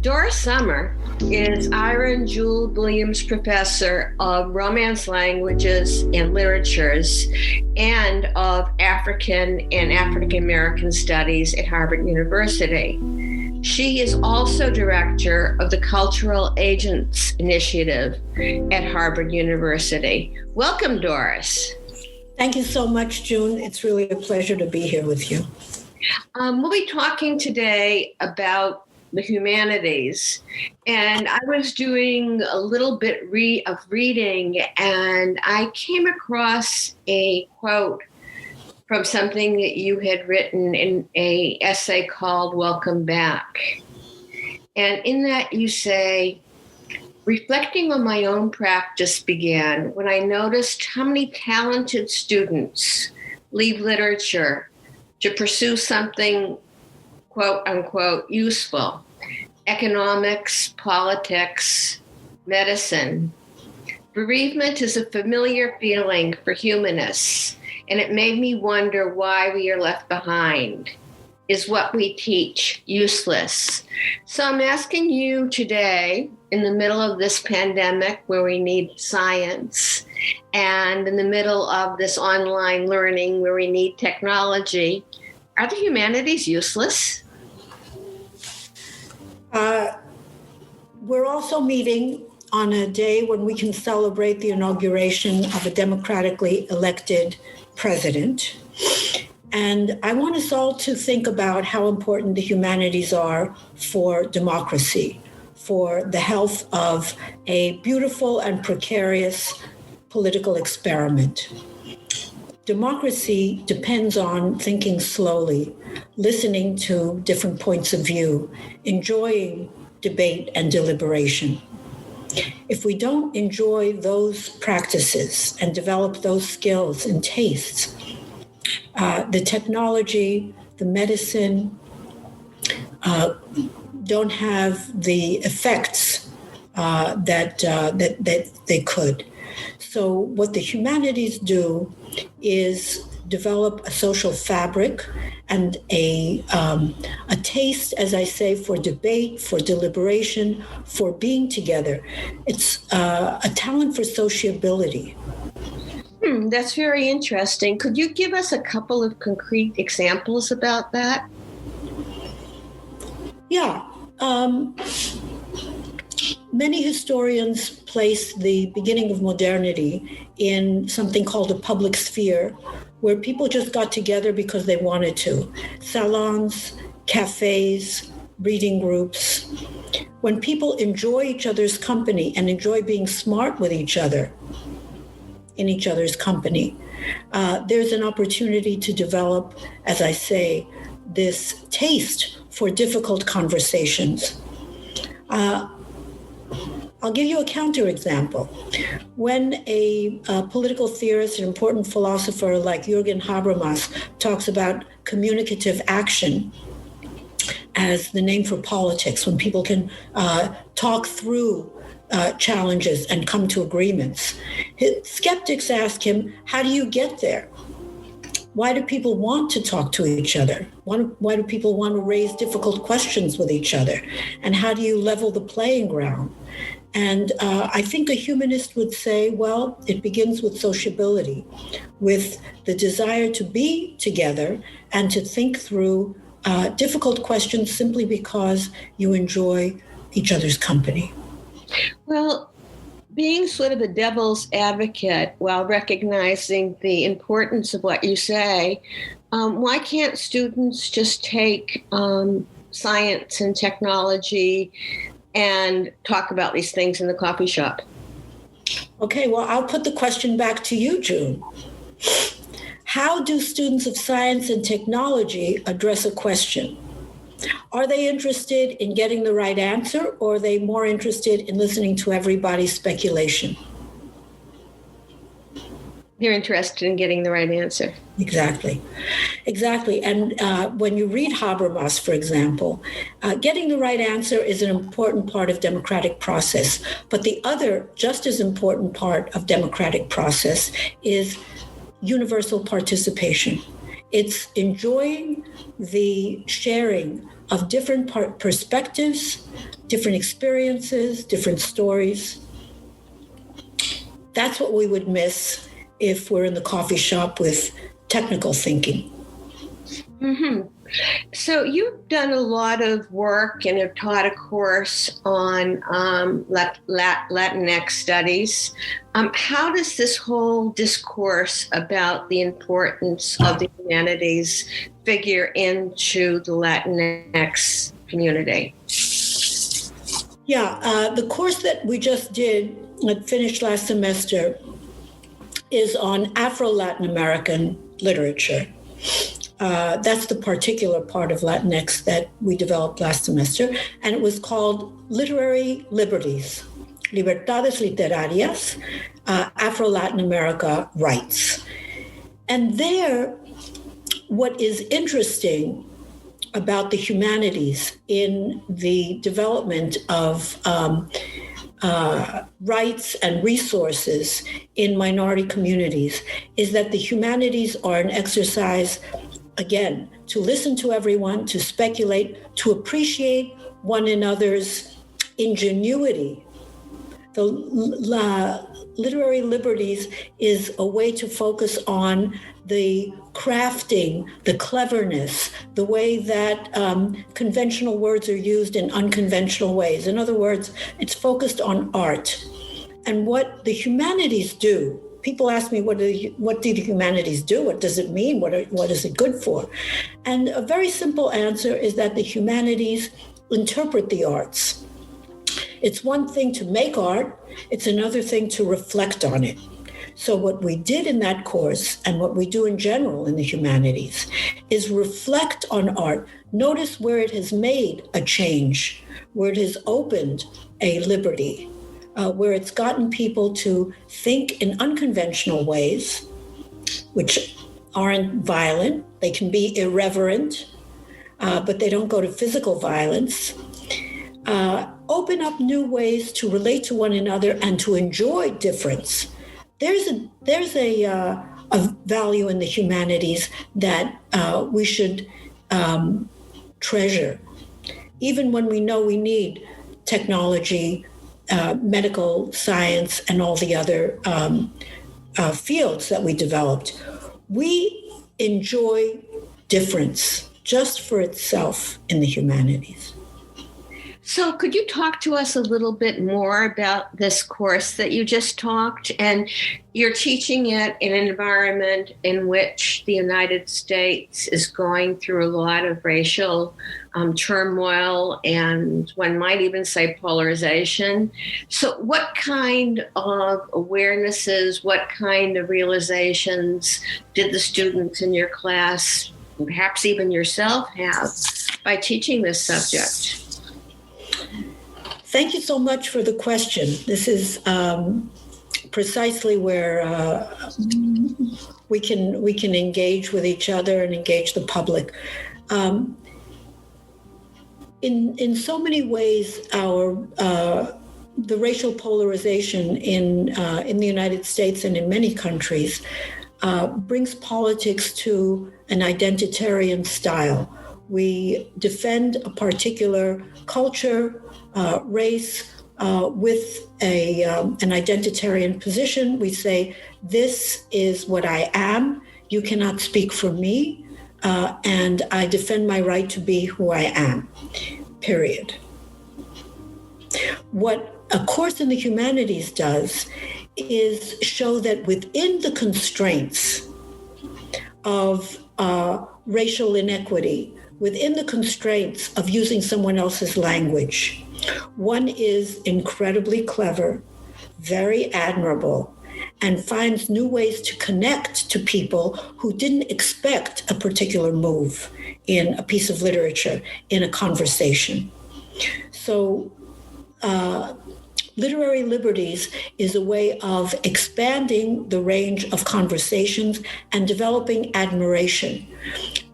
Doris Sommer is Ira and Jewell Williams Professor of Romance Languages and Literatures and of African and African American Studies at Harvard University. She is also director of the Cultural Agents Initiative at Harvard University. Welcome, Doris. Thank you so much, June. It's really a pleasure to be here with you. We'll be talking today about the humanities. And I was doing a little bit of reading, and I came across a quote from something that you had written in an essay called Welcome Back. And in that you say, reflecting on my own practice began when I noticed how many talented students leave literature to pursue something, quote unquote, useful. Economics, politics, medicine. Bereavement is a familiar feeling for humanists, and it made me wonder why we are left behind. Is what we teach useless? So I'm asking you today, in the middle of this pandemic where we need science, and in the middle of this online learning where we need technology, are the humanities useless? We're also meeting on a day when we can celebrate the inauguration of a democratically elected president. And I want us all to think about how important the humanities are for democracy, for the health of a beautiful and precarious political experiment. Democracy depends on thinking slowly, listening to different points of view, enjoying debate and deliberation. If we don't enjoy those practices and develop those skills and tastes, the technology, the medicine don't have the effects that they could. So what the humanities do is develop a social fabric and a taste, as I say, for debate, for deliberation, for being together. It's a talent for sociability. That's very interesting. Could you give us a couple of concrete examples about that? Yeah. Many historians place the beginning of modernity in something called a public sphere, where people just got together because they wanted to. Salons, cafes, reading groups. When people enjoy each other's company and enjoy being smart with each other in each other's company, there's an opportunity to develop, as I say, this taste for difficult conversations. I'll give you a counterexample. When a political theorist, an important philosopher like Jürgen Habermas talks about communicative action as the name for politics, when people can talk through challenges and come to agreements, skeptics ask him, how do you get there? Why do people want to talk to each other? Why do people want to raise difficult questions with each other? And how do you level the playing ground? And I think a humanist would say, well, it begins with sociability, with the desire to be together and to think through difficult questions simply because you enjoy each other's company. Well, being sort of a devil's advocate while recognizing the importance of what you say, why can't students just take science and technology and talk about these things in the coffee shop? Okay, well, I'll put the question back to you, June. How do students of science and technology address a question? Are they interested in getting the right answer, or are they more interested in listening to everybody's speculation? They're interested in getting the right answer. Exactly. And when you read Habermas, for example, getting the right answer is an important part of democratic process. But the other, just as important part of democratic process is universal participation. It's enjoying the sharing of different perspectives, different experiences, different stories. That's what we would miss if we're in the coffee shop with technical thinking. Mm-hmm. So you've done a lot of work and have taught a course on Latinx studies. How does this whole discourse about the importance of the humanities figure into the Latinx community? Yeah, the course that we just did, that finished last semester, is on Afro-Latin American literature. That's the particular part of Latinx that we developed last semester, and it was called Literary Liberties, Libertades Literarias, Afro-Latin America Rights. And there, what is interesting about the humanities in the development of rights and resources in minority communities is that the humanities are an exercise, again, to listen to everyone, to speculate, to appreciate one another's ingenuity. The literary liberties is a way to focus on the crafting, the cleverness, the way that conventional words are used in unconventional ways. In other words, it's focused on art. And what the humanities do, people ask me, what do the humanities do? What does it mean? What is it good for? And a very simple answer is that the humanities interpret the arts. It's one thing to make art, it's another thing to reflect on it. So what we did in that course, and what we do in general in the humanities, is reflect on art. Notice where it has made a change, where it has opened a liberty, where it's gotten people to think in unconventional ways, which aren't violent. They can be irreverent, but they don't go to physical violence. Open up new ways to relate to one another and to enjoy difference. There's a value in the humanities that we should treasure, even when we know we need technology, medical science, and all the other fields that we developed. We enjoy difference just for itself in the humanities. So could you talk to us a little bit more about this course that you just talked? And you're teaching it in an environment in which the United States is going through a lot of racial turmoil, and one might even say polarization. So what kind of awarenesses, what kind of realizations did the students in your class, perhaps even yourself, have by teaching this subject? Thank you so much for the question. This is precisely where we can engage with each other and engage the public. In so many ways, the racial polarization in the United States and in many countries brings politics to an identitarian style. We defend a particular culture, race, with an identitarian position. We say, this is what I am. You cannot speak for me. And I defend my right to be who I am, period. What a course in the humanities does is show that within the constraints of racial inequity, within the constraints of using someone else's language, one is incredibly clever, very admirable, and finds new ways to connect to people who didn't expect a particular move in a piece of literature, in a conversation. So literary liberties is a way of expanding the range of conversations and developing admiration.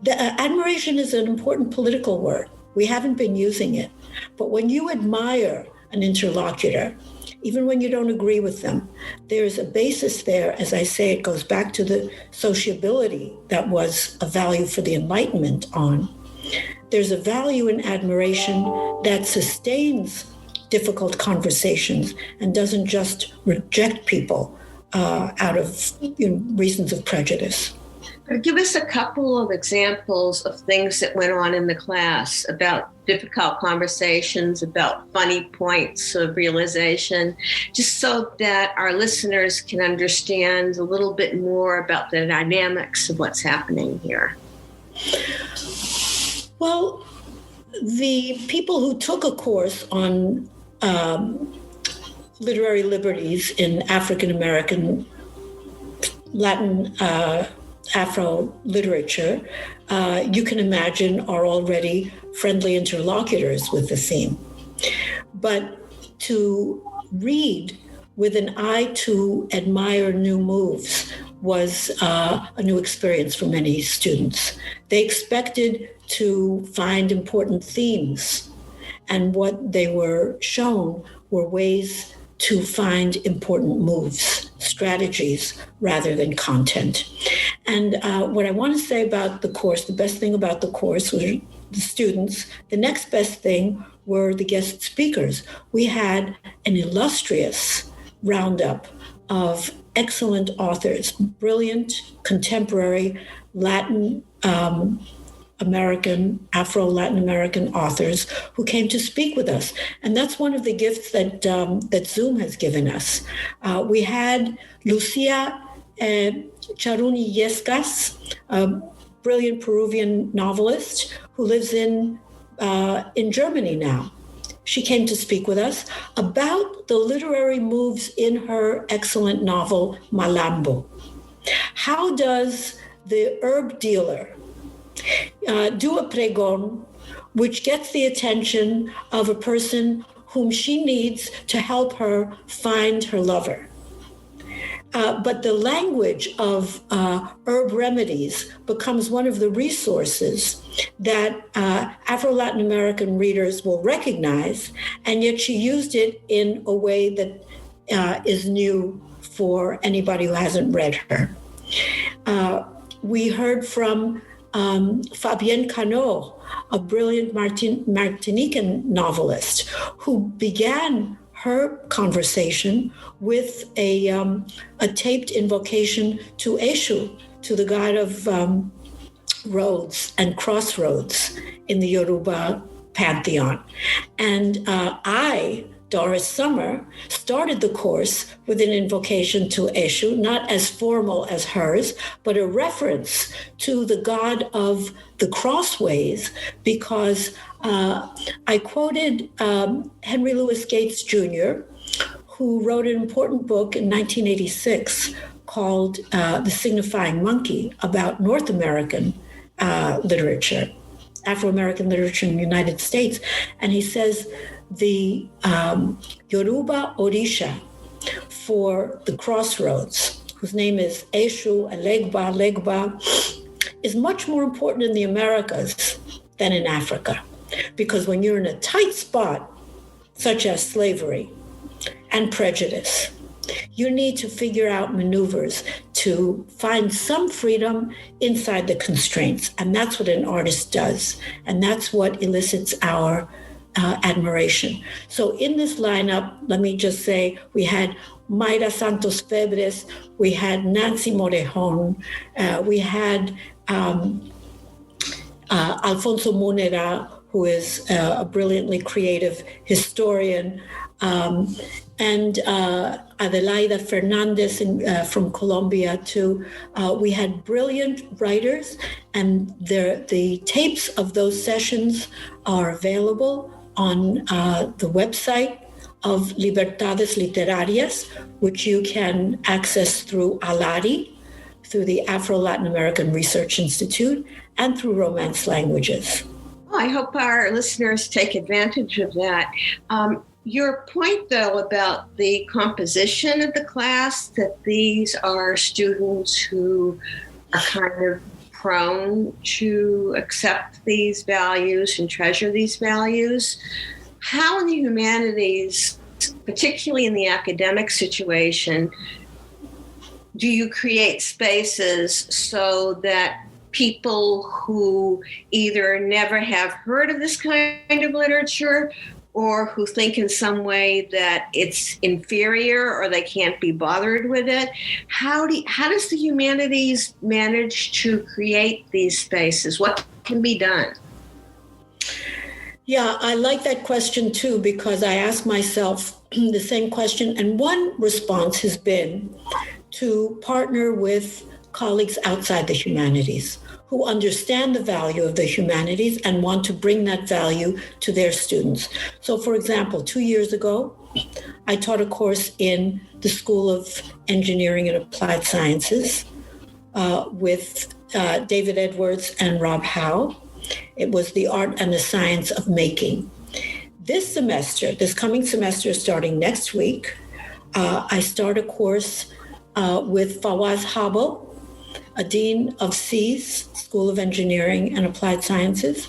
Admiration is an important political word. We haven't been using it. But when you admire an interlocutor, even when you don't agree with them, there's a basis there. As I say, it goes back to the sociability that was a value for the Enlightenment on. there's a value in admiration that sustains difficult conversations and doesn't just reject people out of reasons of prejudice. Give us a couple of examples of things that went on in the class about difficult conversations, about funny points of realization, just so that our listeners can understand a little bit more about the dynamics of what's happening here. Well, the people who took a course on literary liberties in African American, Latin, Afro literature, you can imagine are already friendly interlocutors with the theme. But to read with an eye to admire new moves was a new experience for many students. They expected to find important themes, and what they were shown were ways to find important moves, strategies, rather than content. And what I want to say about the course, the best thing about the course was the students. The next best thing were the guest speakers. We had an illustrious roundup of excellent authors, brilliant contemporary Latin American, Afro-Latin American authors who came to speak with us. And that's one of the gifts that that Zoom has given us. We had Lucia Charuni Yescas, a brilliant Peruvian novelist who lives in Germany now. She came to speak with us about the literary moves in her excellent novel, Malambo. How does the herb dealer do a pregón which gets the attention of a person whom she needs to help her find her lover? But the language of herb remedies becomes one of the resources that Afro-Latin American readers will recognize, and yet she used it in a way that is new for anybody who hasn't read her. We heard from Fabienne Cano, a brilliant Martinican novelist, who began her conversation with a taped invocation to Eshu, to the god of roads and crossroads in the Yoruba pantheon. And I, Doris Sommer, started the course with an invocation to Eshu, not as formal as hers, but a reference to the god of the crossways, because I quoted Henry Louis Gates Jr., who wrote an important book in 1986 called The Signifying Monkey, about North American literature, Afro-American literature in the United States. And he says the Yoruba Orisha for the crossroads, whose name is Eshu, Legba, is much more important in the Americas than in Africa. Because when you're in a tight spot, such as slavery and prejudice, you need to figure out maneuvers to find some freedom inside the constraints. And that's what an artist does. And that's what elicits our admiration. So in this lineup, let me just say, we had Mayra Santos Febres, we had Nancy Morejon, we had Alfonso Munera, who is a brilliantly creative historian, and Adelaida Fernandez from Colombia too. We had brilliant writers, and the tapes of those sessions are available on the website of Libertades Literarias, which you can access through ALARI, through the Afro-Latin American Research Institute, and through Romance Languages. I hope our listeners take advantage of that. Your point, though, about the composition of the class, that these are students who are kind of prone to accept these values and treasure these values. How in the humanities, particularly in the academic situation, do you create spaces so that people who either never have heard of this kind of literature or who think in some way that it's inferior or they can't be bothered with it. How does the humanities manage to create these spaces? What can be done? Yeah, I like that question too, because I ask myself the same question. And one response has been to partner with colleagues outside the humanities who understand the value of the humanities and want to bring that value to their students. So, for example, 2 years ago, I taught a course in the School of Engineering and Applied Sciences with David Edwards and Rob Howe. It was the art and the science of making. This coming semester, starting next week, I start a course with Fawaz Habo, a dean of SEAS, School of Engineering and Applied Sciences,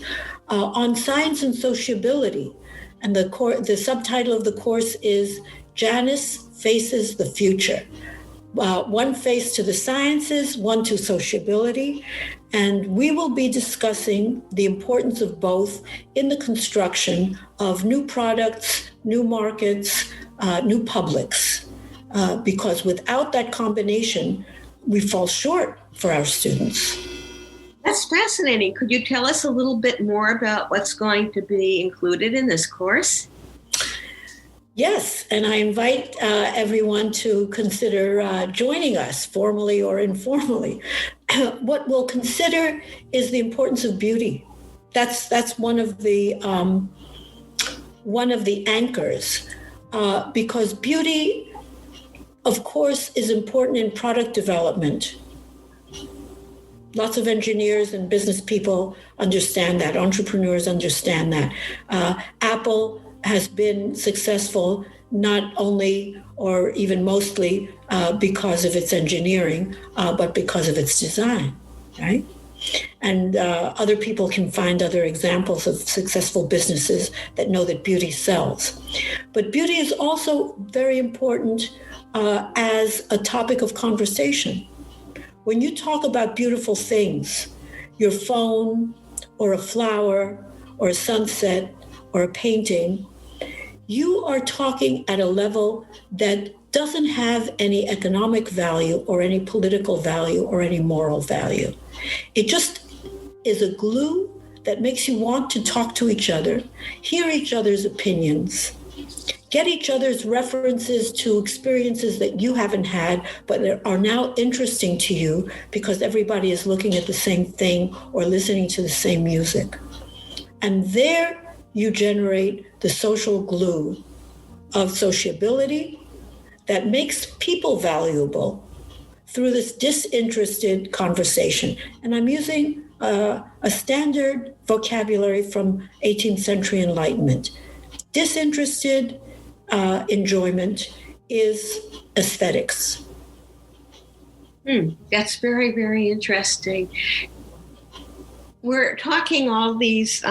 on science and sociability. And the subtitle of the course is Janice Faces the Future. One face to the sciences, one to sociability. And we will be discussing the importance of both in the construction of new products, new markets, new publics. Because without that combination, we fall short for our students. That's fascinating. Could you tell us a little bit more about what's going to be included in this course? Yes, and I invite everyone to consider joining us, formally or informally. What we'll consider is the importance of beauty. That's one of the anchors, because beauty, of course, is important in product development. Lots of engineers and business people understand that. Entrepreneurs understand that. Apple has been successful not only or even mostly because of its engineering, but because of its design, right? And other people can find other examples of successful businesses that know that beauty sells. But beauty is also very important as a topic of conversation. When you talk about beautiful things, your phone or a flower or a sunset or a painting, you are talking at a level that doesn't have any economic value or any political value or any moral value. It just is a glue that makes you want to talk to each other, hear each other's opinions, get each other's references to experiences that you haven't had, but that are now interesting to you because everybody is looking at the same thing or listening to the same music. And there you generate the social glue of sociability that makes people valuable through this disinterested conversation. And I'm using a standard vocabulary from 18th century Enlightenment. Disinterested enjoyment is aesthetics. That's very, very interesting. We're talking all these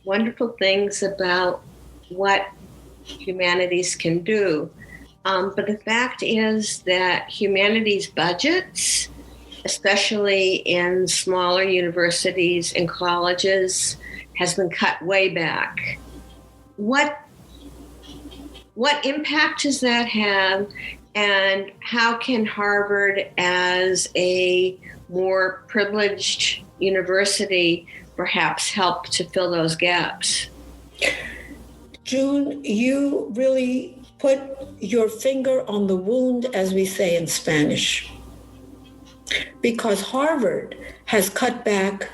wonderful things about what humanities can do. But the fact is that humanities budgets, especially in smaller universities and colleges, has been cut way back. What impact does that have, and how can Harvard, as a more privileged university, perhaps help to fill those gaps? June, you really put your finger on the wound, as we say in Spanish, because Harvard has cut back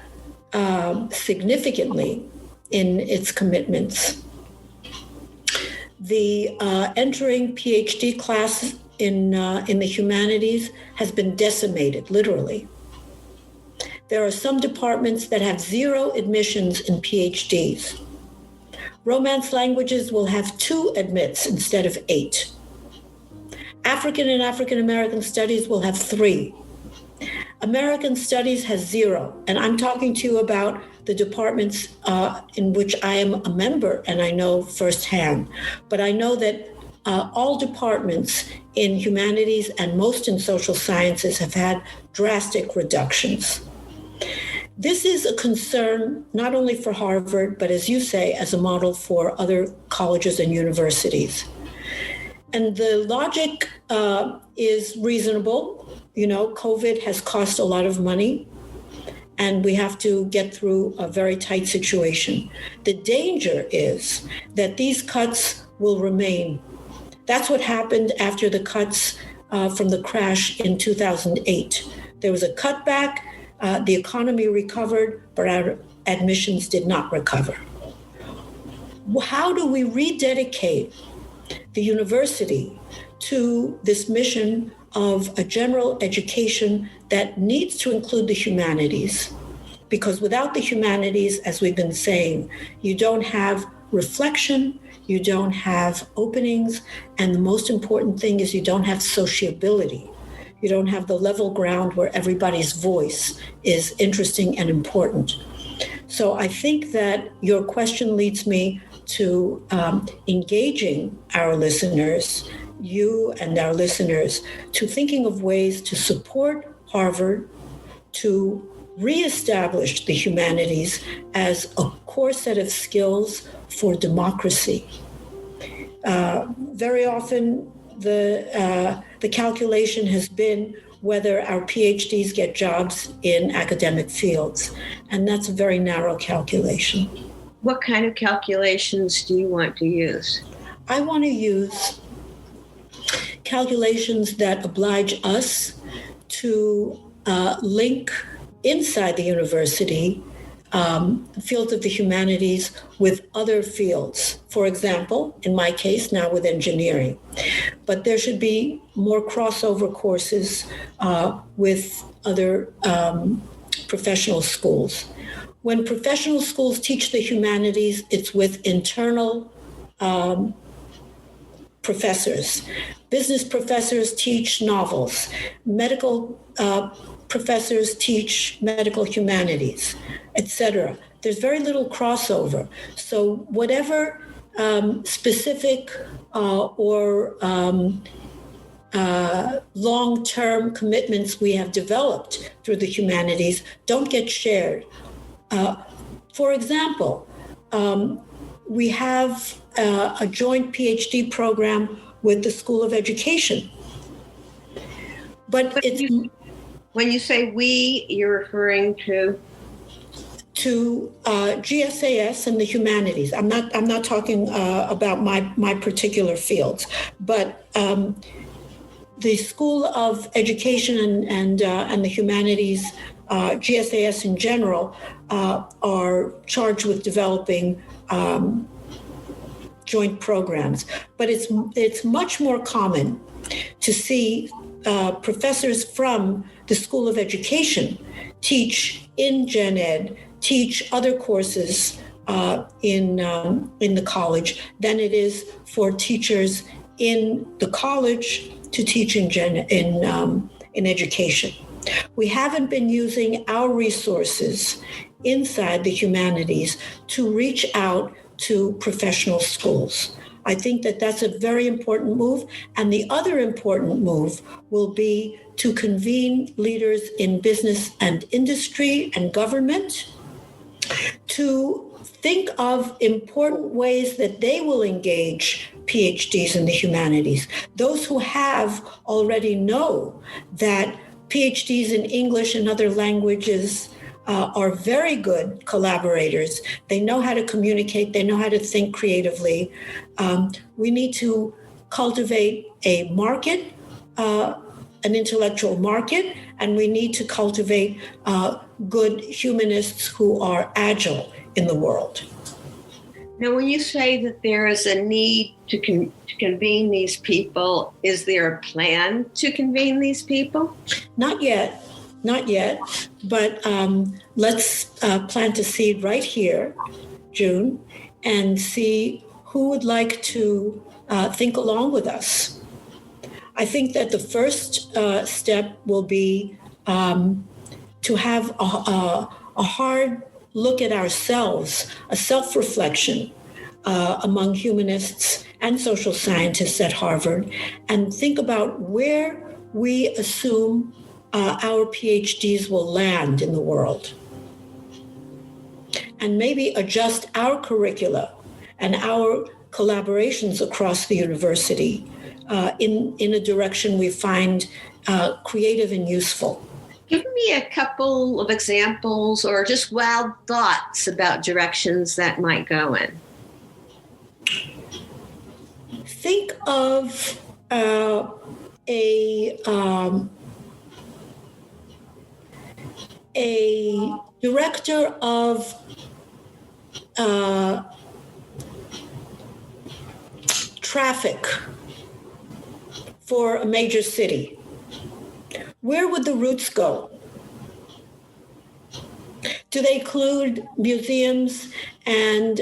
significantly in its commitments. The entering PhD class in the humanities has been decimated, literally. There are some departments that have 0 admissions in PhDs. Romance languages will have 2 admits instead of 8. African and African American studies will have 3. American studies has 0. And I'm talking to you about the departments in which I am a member, and I know firsthand. But I know that all departments in humanities and most in social sciences have had drastic reductions. This is a concern not only for Harvard, but as you say, as a model for other colleges and universities. And the logic is reasonable. You know, COVID has cost a lot of money, and we have to get through a very tight situation. The danger is that these cuts will remain. That's what happened after the cuts from the crash in 2008. There was a cutback. The economy recovered, but our admissions did not recover. How do we rededicate the university to this mission of a general education that needs to include the humanities? Because without the humanities, as we've been saying, you don't have reflection, you don't have openings, and the most important thing is you don't have sociability. You don't have the level ground where everybody's voice is interesting and important. So I think that your question leads me to engaging our listeners, you and our listeners, to thinking of ways to support Harvard, to reestablish the humanities as a core set of skills for democracy. Very often, the calculation has been whether our PhDs get jobs in academic fields, and that's a very narrow calculation. What kind of calculations do you want to use? I want to use calculations that oblige us to link inside the university fields of the humanities with other fields. For example, in my case, now with engineering. But there should be more crossover courses with other professional schools. When professional schools teach the humanities, it's with internal professors. Business professors teach novels. Medical professors teach medical humanities, etc. There's very little crossover. So whatever specific or long-term commitments we have developed through the humanities don't get shared. For example, we have a joint PhD program with the School of Education. But it's... When you say we, you're referring to GSAS and the humanities. I'm not talking about my particular fields, but the School of Education and the humanities, GSAS in general, are charged with developing joint programs. But it's much more common to see professors from the School of Education teach in Gen Ed, teach other courses in the college than it is for teachers in the college to teach in education. We haven't been using our resources inside the humanities to reach out to professional schools. I think that that's a very important move. And the other important move will be to convene leaders in business and industry and government to think of important ways that they will engage PhDs in the humanities. Those who have already know that PhDs in English and other languages are very good collaborators. They know how to communicate. They know how to think creatively. We need to cultivate a market, an intellectual market, and we need to cultivate good humanists who are agile in the world. Now, when you say that there is a need to convene these people, is there a plan to convene these people? Not yet, but let's plant a seed right here, June, and see who would like to think along with us. I think that the first step will be to have a hard look at ourselves, a self-reflection among humanists and social scientists at Harvard, and think about where we assume our PhDs will land in the world. and maybe adjust our curricula and our collaborations across the university in a direction we find creative and useful. Give me a couple of examples or just wild thoughts about directions that might go in. Think of a director of traffic for a major city. Where would the routes go? Do they include museums and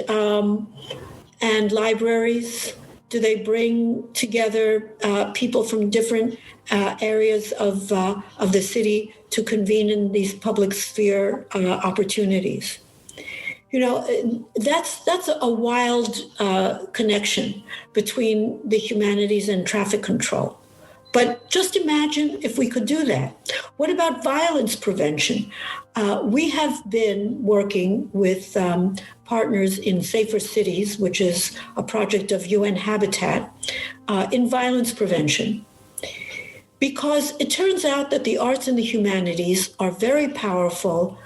libraries? Do they bring together people from different areas of the city to convene in these public sphere opportunities? You know, that's a wild connection between the humanities and traffic control. But just imagine if we could do that. What about violence prevention? We have been working with partners in Safer Cities, which is a project of UN Habitat, in violence prevention. Because it turns out that the arts and the humanities are very powerful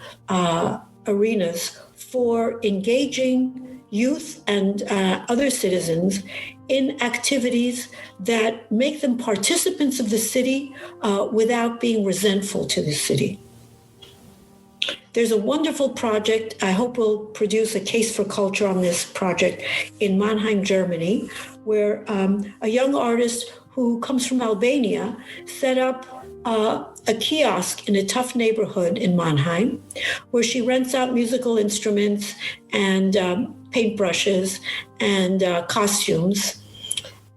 arenas for engaging youth and other citizens in activities that make them participants of the city without being resentful to the city. There's a wonderful project. I hope we'll produce a case for culture on this project in Mannheim, Germany, where a young artist who comes from Albania set up a kiosk in a tough neighborhood in Mannheim, where she rents out musical instruments and paintbrushes and costumes.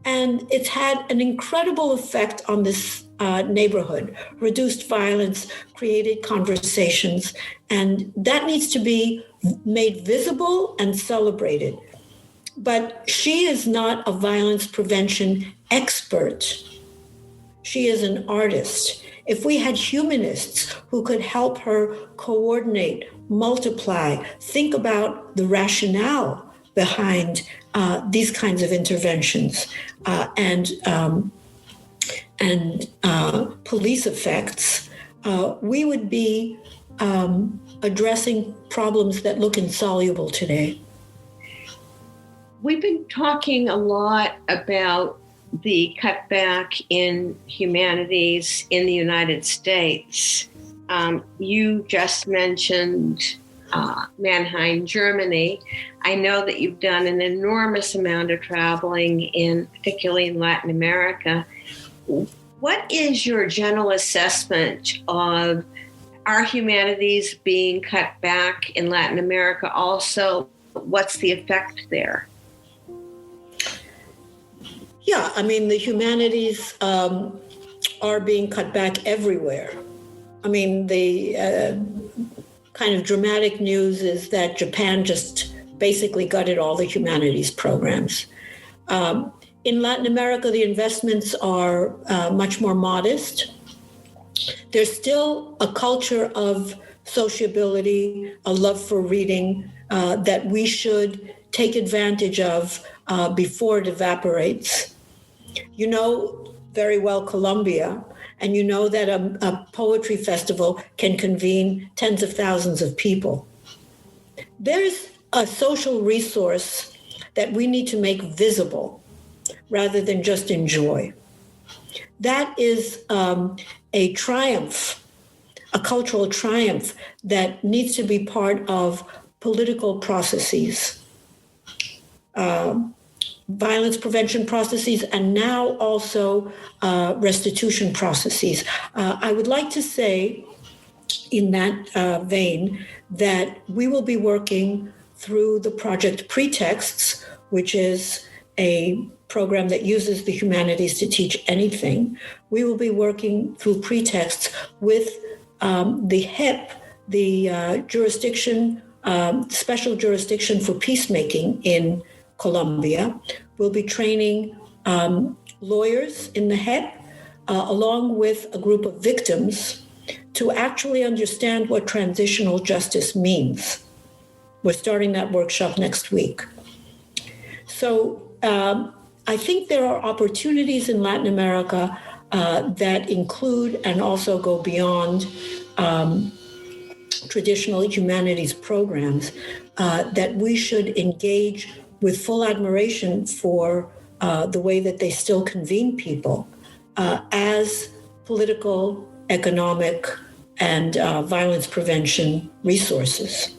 And it's had an incredible effect on this neighborhood, reduced violence, created conversations, and that needs to be made visible and celebrated. But she is not a violence prevention expert. She is an artist. If we had humanists who could help her coordinate, multiply, think about the rationale behind these kinds of interventions and police effects, we would be addressing problems that look insoluble today. We've been talking a lot about the cutback in humanities in the United States. You just mentioned Mannheim, Germany. I know that you've done an enormous amount of traveling particularly in Latin America. What is your general assessment of our humanities being cut back in Latin America? Also, what's the effect there? Yeah, I mean, the humanities are being cut back everywhere. I mean, the kind of dramatic news is that Japan just basically gutted all the humanities programs. In Latin America, the investments are much more modest. There's still a culture of sociability, a love for reading that we should take advantage of before it evaporates. You know very well Colombia, and you know that a poetry festival can convene tens of thousands of people. There's a social resource that we need to make visible rather than just enjoy. That is a triumph, a cultural triumph that needs to be part of political processes, violence prevention processes, and now also restitution processes. I would like to say in that vein that we will be working through the project Pretexts, which is a program that uses the humanities to teach anything. We will be working through Pretexts with the HIP, the jurisdiction, special jurisdiction for peacemaking in Colombia. We'll be training lawyers in the HEP, along with a group of victims, to actually understand what transitional justice means. We're starting that workshop next week. So I think there are opportunities in Latin America that include and also go beyond traditional humanities programs that we should engage with full admiration for the way that they still convene people as political, economic, and violence prevention resources.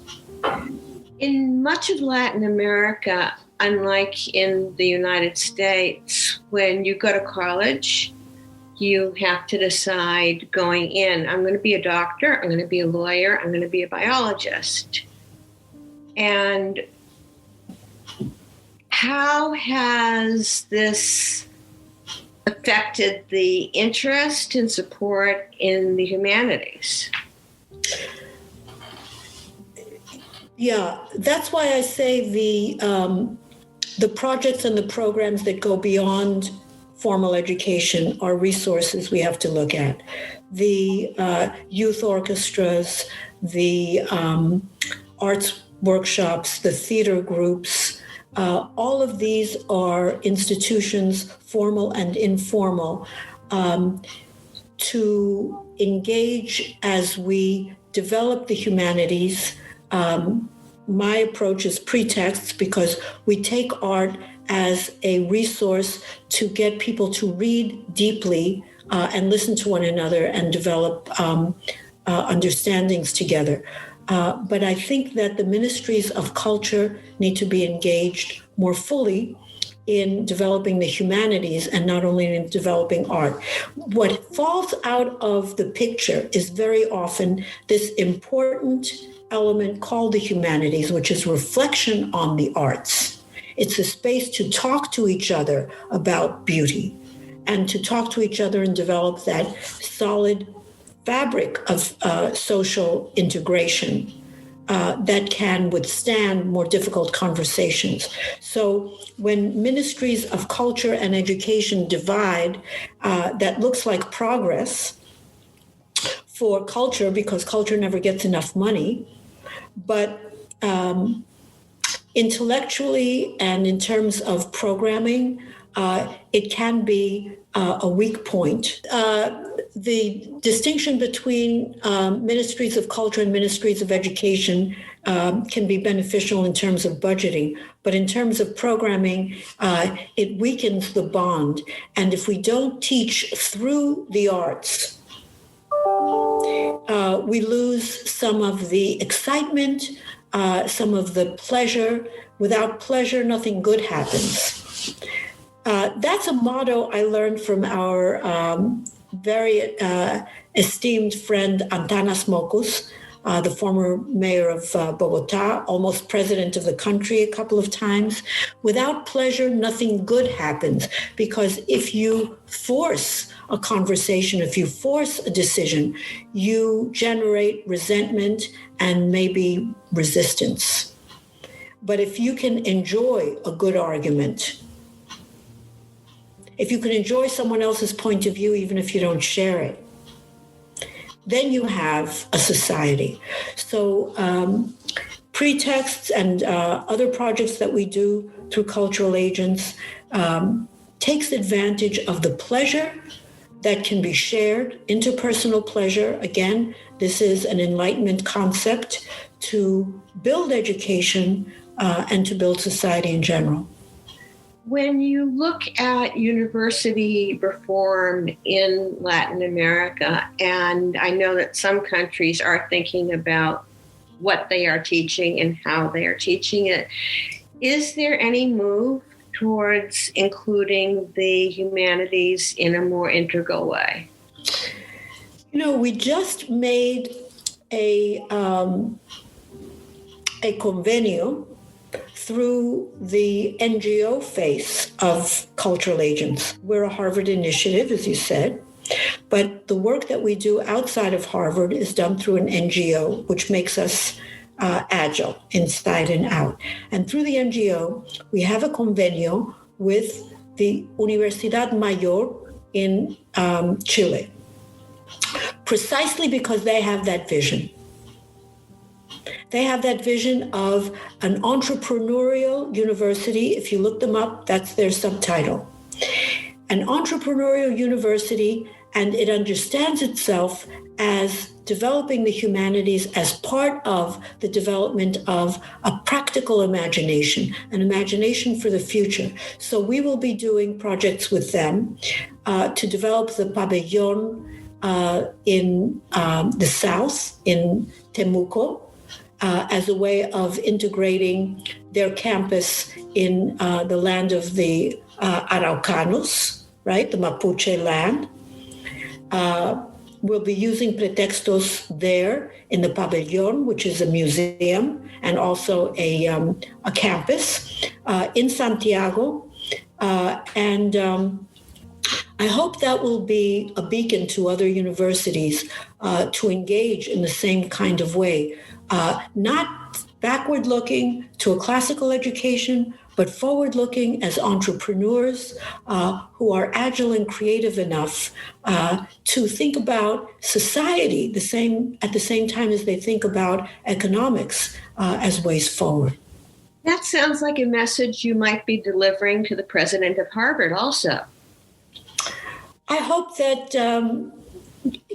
In much of Latin America, unlike in the United States, when you go to college, you have to decide going in, I'm going to be a doctor, I'm going to be a lawyer, I'm going to be a biologist. And how has this affected the interest and support in the humanities? Yeah, that's why I say the projects and the programs that go beyond formal education are resources we have to look at. The youth orchestras, the arts workshops, the theater groups, all of these are institutions, formal and informal, to engage as we develop the humanities. My approach is pretexts, because we take art as a resource to get people to read deeply and listen to one another and develop understandings together. But I think that the ministries of culture need to be engaged more fully in developing the humanities and not only in developing art. What falls out of the picture is very often this important element called the humanities, which is reflection on the arts. It's a space to talk to each other about beauty and to talk to each other and develop that solid fabric of social integration that can withstand more difficult conversations. So when ministries of culture and education divide, that looks like progress for culture, because culture never gets enough money, but intellectually and in terms of programming, it can be a weak point. The distinction between ministries of culture and ministries of education can be beneficial in terms of budgeting, but in terms of programming, it weakens the bond. And if we don't teach through the arts, we lose some of the excitement, some of the pleasure. Without pleasure, nothing good happens. That's a motto I learned from our very esteemed friend Antanas Mocus, the former mayor of Bogota, almost president of the country a couple of times. Without pleasure, nothing good happens, because if you force a conversation, if you force a decision, you generate resentment and maybe resistance. But if you can enjoy a good argument, if you can enjoy someone else's point of view, even if you don't share it, then you have a society. So pretexts and other projects that we do through cultural agents takes advantage of the pleasure that can be shared, interpersonal pleasure. Again, this is an Enlightenment concept to build education and to build society in general. When you look at university reform in Latin America, and I know that some countries are thinking about what they are teaching and how they are teaching it, is there any move towards including the humanities in a more integral way? You know, we just made a convenio through the NGO face of cultural agents. We're a Harvard initiative, as you said, but the work that we do outside of Harvard is done through an NGO, which makes us agile inside and out. And through the NGO, we have a convenio with the Universidad Mayor in Chile, precisely because they have that vision. They have that vision of an entrepreneurial university. If you look them up, that's their subtitle. An entrepreneurial university, and it understands itself as developing the humanities as part of the development of a practical imagination, an imagination for the future. So we will be doing projects with them to develop the pabellon in the south, in Temuco, as a way of integrating their campus in the land of the Araucanos, right, the Mapuche land. We'll be using Pretextos there in the pabellon, which is a museum and also a campus in Santiago. And I hope that will be a beacon to other universities to engage in the same kind of way, not backward-looking to a classical education, but forward-looking as entrepreneurs who are agile and creative enough to think about society at the same time as they think about economics as ways forward. That sounds like a message you might be delivering to the president of Harvard also. I hope that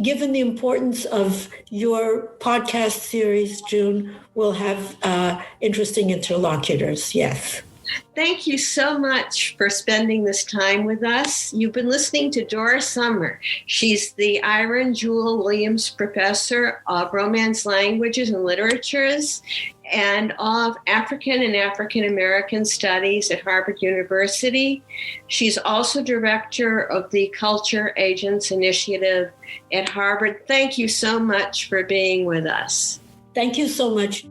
given the importance of your podcast series, June, we'll have interesting interlocutors, yes. Thank you so much for spending this time with us. You've been listening to Doris Sommer. She's the Ira and Jewell Williams Professor of Romance Languages and Literatures and of African and African American Studies at Harvard University. She's also director of the Culture Agents Initiative at Harvard. Thank you so much for being with us. Thank you so much.